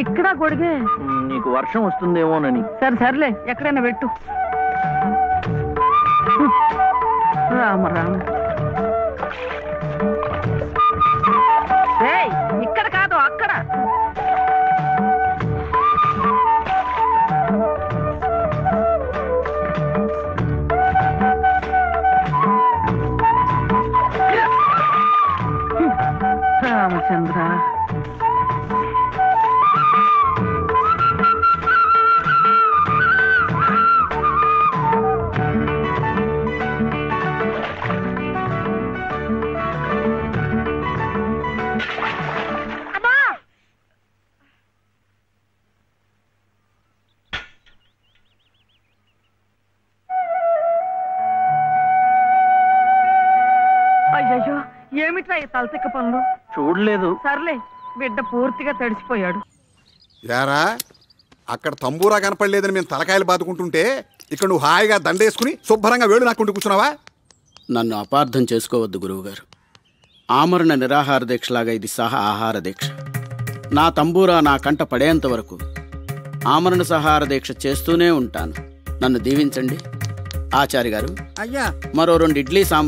ఇక్కడ గొడిగే నీకు వర్షం వస్తుందేమోనని. సర్లే ఎక్కడైనా పెట్టు. రామ రామ. ఇక్కడ కాదు అక్కడ. రామచంద్ర అయ్యో ఏమిట్రా ఈ తలతిక్క పనులు? చూడలేదు. సర్లే బిడ్డ పూర్తిగా తడిసిపోయాడు. యారా అక్కడ తంబూరా కనపడలేదని మేము తలకాయలు బాదుకుంటుంటే ఇక్కడ నువ్వు హాయిగా దండేసుకుని శుభ్రంగా వేడు నాకుంటూ కూర్చున్నావా? నన్ను అపార్థం చేసుకోవద్దు గురువుగారు. ఆమరణ నిరాహార దీక్షలాగా ఇది సహా ఆహార దీక్ష. నా తంబూరా నా కంట పడేంత వరకు ఆమరణ సహార దీక్ష చేస్తూనే ఉంటాను. నన్ను దీవించండి. ఆచార్య గారు, అయ్యా మరో 2 ఇడ్లీ సాంబార్